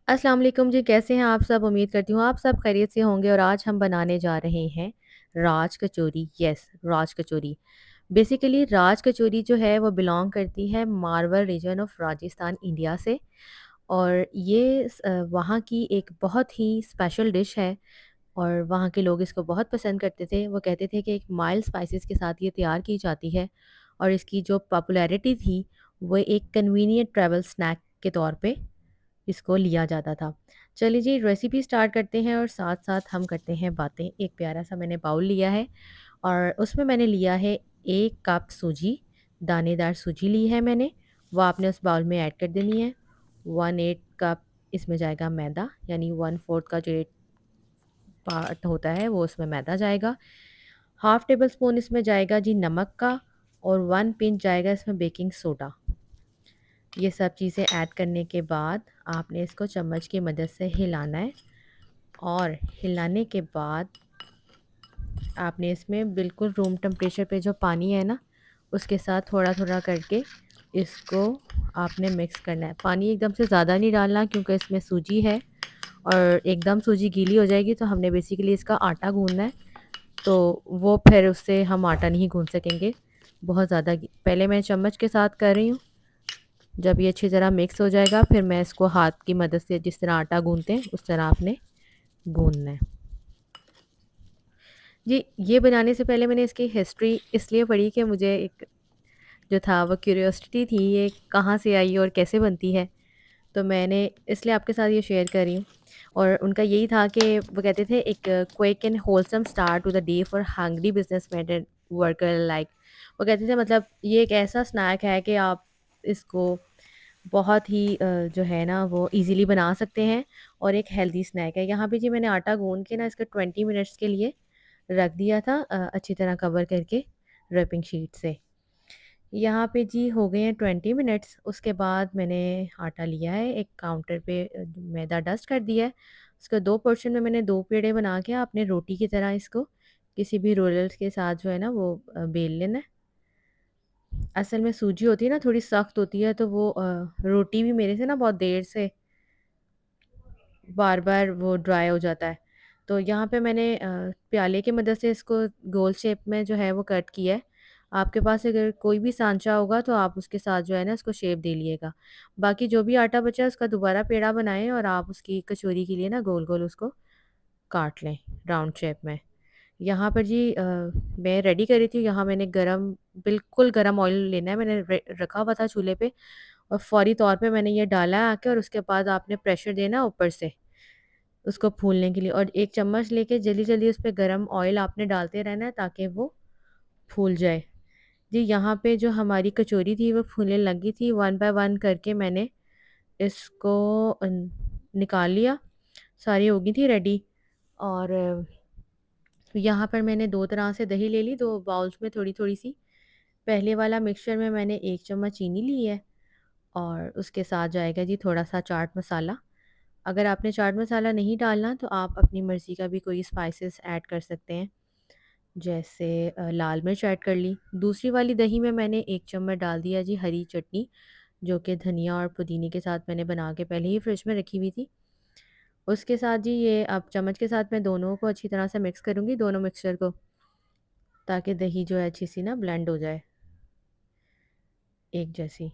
अस्सलाम वालेकुम जी, कैसे हैं आप सब? उम्मीद करती हूँ आप सब खैरियत से होंगे। और आज हम बनाने जा रहे हैं राज कचौरी। यस, राज कचौरी। बेसिकली राज कचौरी जो है वो बिलोंग करती है Marwar region of Rajasthan, India से। और ये वहाँ की एक बहुत ही स्पेशल डिश है। और वहाँ के लोग इसको बहुत पसंद करते थे। वो कहते थे कि एक माइल्ड स्पाइसेस के साथ ये तैयार की जाती है। और इसकी जो पॉपुलैरिटी थी वो एक कन्वीनियंट ट्रैवल स्नैक के तौर पे इसको लिया जाता था। चलिए जी, रेसिपी स्टार्ट करते हैं और साथ-साथ हम करते हैं बातें। एक प्यारा-सा मैंने बाउल लिया है और उसमें मैंने लिया है 1 कप सूजी, दानेदार सूजी ली है मैंने, वो आपने उस बाउल में ऐड कर देनी है। 1/8 कप इसमें जाएगा मैदा, यानी 1/4 का जो 8 पार्ट होता है वो उसमें मैदा जाएगा। हाफ़ टेबल स्पून इसमें जाएगा जी नमक का और 1 पिंच जाएगा इसमें बेकिंग सोडा। ये सब चीज़ें ऐड करने के बाद आपने इसको चम्मच की मदद से हिलाना है। और हिलाने के बाद आपने इसमें बिल्कुल रूम टेम्परेचर पे जो पानी है ना, उसके साथ थोड़ा-थोड़ा करके इसको आपने मिक्स करना है। पानी एकदम से ज़्यादा नहीं डालना क्योंकि इसमें सूजी है और एकदम सूजी गीली हो जाएगी तो हमने बेसिकली इसका आटा गूँथना है, तो वो फिर उससे हम आटा नहीं गूँथ सकेंगे। बहुत ज़्यादा गी पहले मैं चम्मच के साथ कर रही हूँ। जब ये अच्छी तरह मिक्स हो जाएगा फिर मैं इसको हाथ की मदद से जिस तरह आटा गूँथते हैं उस तरह आपने गूँथना है। जी, ये बनाने से पहले मैंने इसकी हिस्ट्री इसलिए पढ़ी कि मुझे एक जो था वो क्यूरियोसिटी थी, ये कहाँ से आई और कैसे बनती है, तो मैंने इसलिए आपके साथ ये शेयर कर रही हूँ। और उनका यही था कि वो कहते थे एक quick and wholesome start to the day for hungry businessman and worker like. वो कहते थे मतलब ये एक ऐसा स्नैक है कि आप इसको बहुत ही जो है ना वो ईज़िली बना सकते हैं और एक हेल्दी स्नैक है। यहाँ पे जी मैंने आटा गूँथ के ना इसको 20 मिनट्स के लिए रख दिया था, अच्छी तरह कवर करके रैपिंग शीट से। यहाँ पे जी हो गए हैं 20 मिनट्स। उसके बाद मैंने आटा लिया है, एक काउंटर पे मैदा डस्ट कर दिया है। उसको 2 पोर्शन में मैंने 2 पेड़े बना के आपने रोटी की तरह इसको किसी भी रोलर्स के साथ जो है ना वो बेल लेना है। असल में सूजी होती है ना थोड़ी सख्त होती है, तो वो रोटी भी मेरे से ना बहुत देर से बार-बार वो ड्राई हो जाता है। तो यहाँ पे मैंने प्याले की मदद से इसको गोल शेप में जो है वो कट किया है। आपके पास अगर कोई भी सांचा होगा तो आप उसके साथ जो है ना इसको शेप दे लिएगा। बाकी जो भी आटा बचा है उसका दोबारा पेड़ा बनाएँ और आप उसकी कचौरी के लिए ना गोल-गोल उसको काट लें राउंड शेप में। यहाँ पर जी मैं रेडी कर रही थी, यहाँ मैंने बिल्कुल गरम ऑयल लेना है, मैंने रखा हुआ था चूल्हे पे और फ़ौरी तौर पे मैंने ये डाला है आके और उसके बाद आपने प्रेशर देना ऊपर से उसको फूलने के लिए और एक चम्मच लेके जल्दी-जल्दी उस पे गरम ऑयल आपने डालते रहना है ताकि वो फूल जाए। जी, यहाँ पे जो हमारी कचौरी थी वो फूलने लगी थी, 1 बाय 1 करके मैंने इसको निकाल लिया, सारी हो गई थी रेडी। और यहाँ पर मैंने 2 तरह से दही ले ली, 2 बाउल्स में थोड़ी-थोड़ी सी। पहले वाला मिक्सचर में मैंने 1 चम्मच चीनी ली है और उसके साथ जाएगा जी थोड़ा-सा चाट मसाला। अगर आपने चाट मसाला नहीं डालना तो आप अपनी मर्ज़ी का भी कोई स्पाइसेस ऐड कर सकते हैं। जैसे लाल मिर्च ऐड कर ली। दूसरी वाली दही में मैंने 1 चम्मच डाल दिया जी हरी चटनी, जो कि धनिया और पुदीने के साथ मैंने बना के पहले ही फ्रिज में रखी हुई थी। उसके साथ जी ये अब चम्मच के साथ मैं दोनों को अच्छी तरह से मिक्स करूँगी, दोनों मिक्सचर को, ताकि दही जो है अच्छी-सी ना ब्लेंड हो जाए, एक जैसी।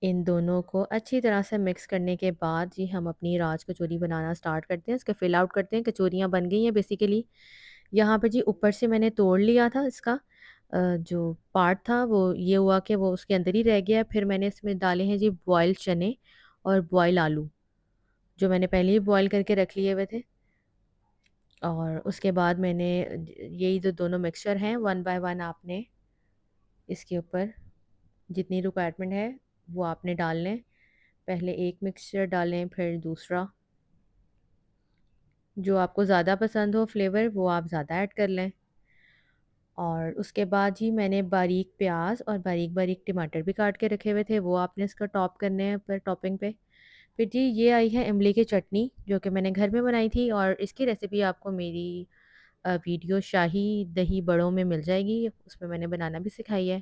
इन दोनों को अच्छी तरह से मिक्स करने के बाद जी हम अपनी राज कचौरी बनाना स्टार्ट करते हैं, इसके फिल आउट करते हैं। कचौरियाँ बन गई हैं बेसिकली। यहाँ पे जी ऊपर से मैंने तोड़ लिया था इसका जो पार्ट था वो ये हुआ कि वो उसके अंदर ही रह गया है। फिर मैंने इसमें डाले हैं जी बॉइल्ड चने और बॉयल आलू, जो मैंने पहले ही बॉयल करके रख लिए हुए थे। और उसके बाद मैंने यही जो दोनों मिक्सचर हैं 1 बाय 1 आपने इसके ऊपर जितनी रिक्वायरमेंट है वो आपने डालने हैं। पहले एक मिक्सचर डालें, फिर दूसरा। जो आपको ज़्यादा पसंद हो फ्लेवर वो आप ज़्यादा ऐड कर लें। और उसके बाद जी मैंने बारीक प्याज और बारीक-बारीक टमाटर भी काट के रखे हुए थे, वो आपने इसका टॉप करने हैं ऊपर टॉपिंग पे। फिर जी ये आई है इमली की चटनी, जो कि मैंने घर में बनाई थी और इसकी रेसिपी आपको मेरी वीडियो शाही दही बड़ों में मिल जाएगी, उसमें मैंने बनाना भी सिखाई है।